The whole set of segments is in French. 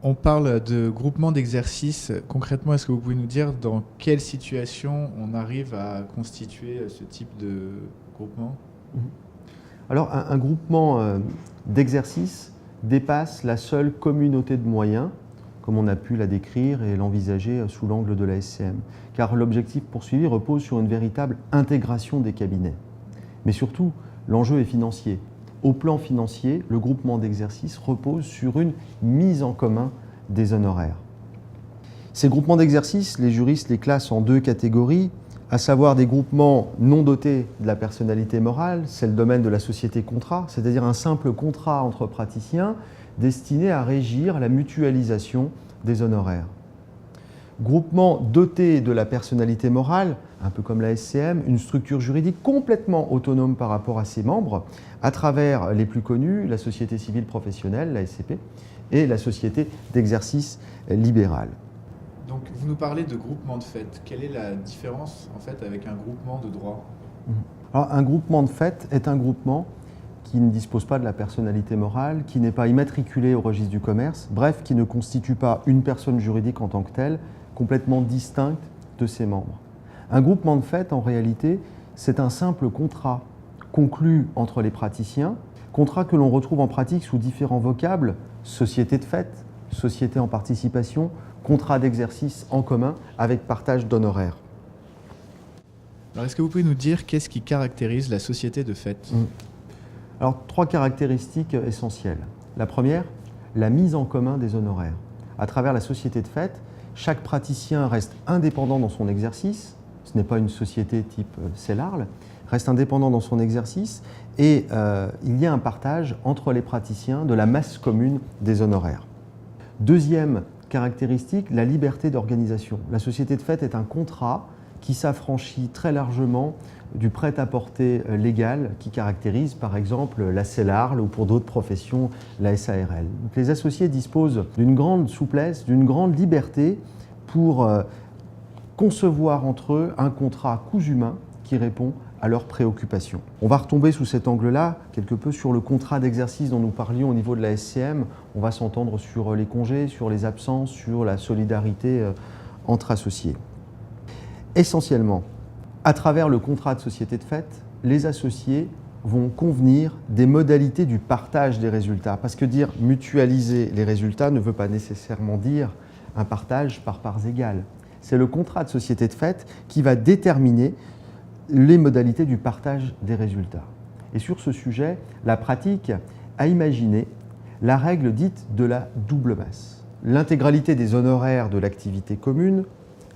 On parle de groupement d'exercice. Concrètement, est-ce que vous pouvez nous dire dans quelle situation on arrive à constituer ce type de groupement? Alors, un groupement d'exercice dépasse la seule communauté de moyens, comme on a pu la décrire et l'envisager sous l'angle de la SCM, car l'objectif poursuivi repose sur une véritable intégration des cabinets. Mais surtout, l'enjeu est financier. Au plan financier, le groupement d'exercice repose sur une mise en commun des honoraires. Ces groupements d'exercice, les juristes les classent en deux catégories, à savoir des groupements non dotés de la personnalité morale, c'est le domaine de la société contrat, c'est-à-dire un simple contrat entre praticiens destiné à régir la mutualisation des honoraires. Groupement doté de la personnalité morale, un peu comme la SCM, une structure juridique complètement autonome par rapport à ses membres, à travers les plus connus, la société civile professionnelle, la SCP, et la société d'exercice libéral. Donc, vous nous parlez de groupement de fait. Quelle est la différence en fait avec un groupement de droit? Alors, un groupement de fait est un groupement qui ne dispose pas de la personnalité morale, qui n'est pas immatriculé au registre du commerce, bref, qui ne constitue pas une personne juridique en tant que telle, complètement distincte de ses membres. Un groupement de fait, en réalité, c'est un simple contrat conclu entre les praticiens, contrat que l'on retrouve en pratique sous différents vocables, société de fait, société en participation, contrat d'exercice en commun avec partage d'honoraires. Alors, est-ce que vous pouvez nous dire qu'est-ce qui caractérise la société de fait? Alors, trois caractéristiques essentielles. La première, la mise en commun des honoraires. À travers la société de fait, chaque praticien reste indépendant dans son exercice, ce n'est pas une société type CELARL, reste indépendant dans son exercice et il y a un partage entre les praticiens de la masse commune des honoraires. Deuxième caractéristique, la liberté d'organisation. La société de fait est un contrat qui s'affranchit très largement du prêt-à-porter légal qui caractérise par exemple la CELARL ou pour d'autres professions la SARL. Donc, les associés disposent d'une grande souplesse, d'une grande liberté pour concevoir entre eux un contrat à coûts humains qui répond à leurs préoccupations. On va retomber sous cet angle-là quelque peu sur le contrat d'exercice dont nous parlions au niveau de la SCM. On va s'entendre sur les congés, sur les absences, sur la solidarité entre associés. Essentiellement, à travers le contrat de société de fait, les associés vont convenir des modalités du partage des résultats. Parce que dire mutualiser les résultats ne veut pas nécessairement dire un partage par parts égales. C'est le contrat de société de fait qui va déterminer les modalités du partage des résultats. Et sur ce sujet, la pratique a imaginé la règle dite de la double masse. L'intégralité des honoraires de l'activité commune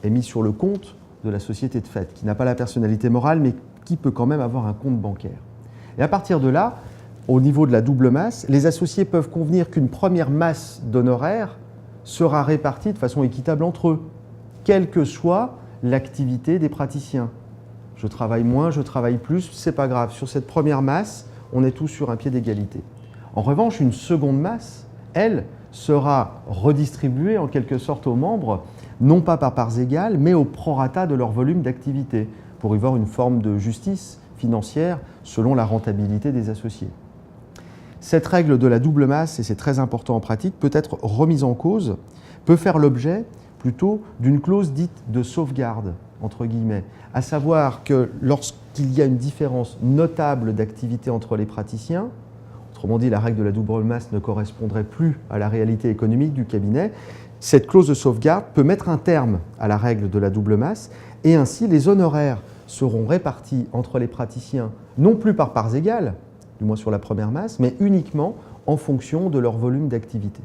est mise sur le compte de la société de fait, qui n'a pas la personnalité morale, mais qui peut quand même avoir un compte bancaire. Et à partir de là, au niveau de la double masse, les associés peuvent convenir qu'une première masse d'honoraires sera répartie de façon équitable entre eux, quelle que soit l'activité des praticiens. Je travaille moins, je travaille plus, c'est pas grave. Sur cette première masse, on est tous sur un pied d'égalité. En revanche, une seconde masse, elle, sera redistribuée en quelque sorte aux membres, non pas par parts égales, mais au prorata de leur volume d'activité, pour y voir une forme de justice financière selon la rentabilité des associés. Cette règle de la double masse, et c'est très important en pratique, peut être remise en cause, peut faire l'objet plutôt d'une clause dite de sauvegarde, entre guillemets, à savoir que lorsqu'il y a une différence notable d'activité entre les praticiens, autrement dit la règle de la double masse ne correspondrait plus à la réalité économique du cabinet, cette clause de sauvegarde peut mettre un terme à la règle de la double masse et ainsi les honoraires seront répartis entre les praticiens non plus par parts égales, du moins sur la première masse, mais uniquement en fonction de leur volume d'activité.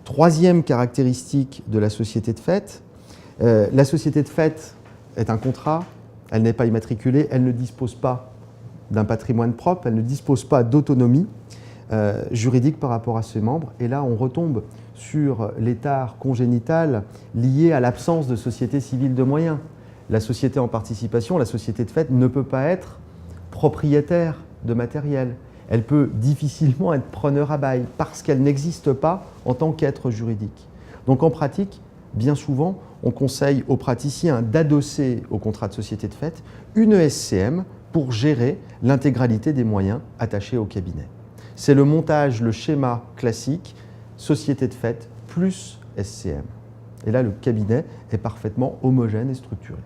Troisième caractéristique de la société de fait, la société de fait est un contrat, elle n'est pas immatriculée, elle ne dispose pas d'un patrimoine propre, elle ne dispose pas d'autonomie juridique par rapport à ses membres. Et là, on retombe sur l'état congénital lié à l'absence de société civile de moyens. La société en participation, la société de fait, ne peut pas être propriétaire de matériel. Elle peut difficilement être preneur à bail parce qu'elle n'existe pas en tant qu'être juridique. Donc en pratique, bien souvent, on conseille aux praticiens d'adosser au contrat de société de fait une SCM pour gérer l'intégralité des moyens attachés au cabinet. C'est le montage, le schéma classique société de fait plus SCM. Et là, le cabinet est parfaitement homogène et structuré.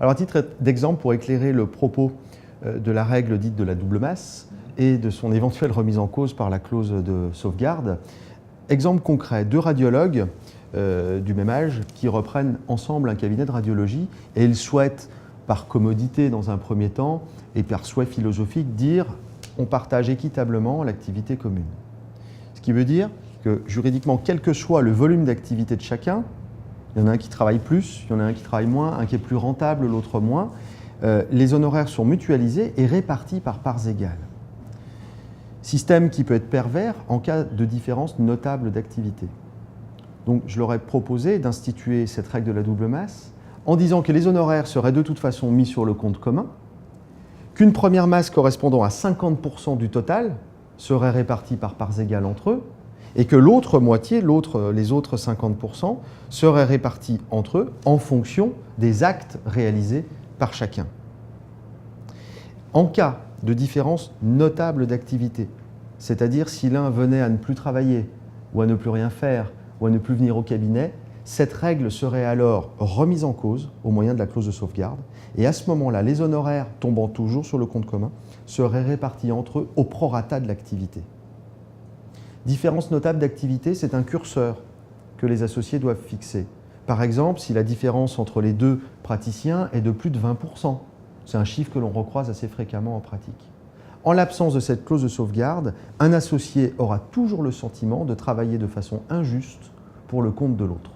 Alors, à titre d'exemple, pour éclairer le propos de la règle dite de la double masse et de son éventuelle remise en cause par la clause de sauvegarde, exemple concret, 2 radiologues du même âge qui reprennent ensemble un cabinet de radiologie et ils souhaitent, par commodité dans un premier temps et par souhait philosophique, dire on partage équitablement l'activité commune. Ce qui veut dire que juridiquement, quel que soit le volume d'activité de chacun, il y en a un qui travaille plus, il y en a un qui travaille moins, un qui est plus rentable, l'autre moins, les honoraires sont mutualisés et répartis par parts égales. Système qui peut être pervers en cas de différence notable d'activité. Donc je leur ai proposé d'instituer cette règle de la double masse en disant que les honoraires seraient de toute façon mis sur le compte commun, qu'une première masse correspondant à 50% du total serait répartie par parts égales entre eux, et que l'autre moitié, les autres 50%, seraient répartis entre eux en fonction des actes réalisés par chacun. En cas de différence notable d'activité, c'est-à-dire si l'un venait à ne plus travailler, ou à ne plus rien faire, ou à ne plus venir au cabinet, cette règle serait alors remise en cause au moyen de la clause de sauvegarde, et à ce moment-là, les honoraires tombant toujours sur le compte commun seraient répartis entre eux au prorata de l'activité. Différence notable d'activité, c'est un curseur que les associés doivent fixer. Par exemple, si la différence entre les 2 praticiens est de plus de 20%, c'est un chiffre que l'on recroise assez fréquemment en pratique. En l'absence de cette clause de sauvegarde, un associé aura toujours le sentiment de travailler de façon injuste pour le compte de l'autre.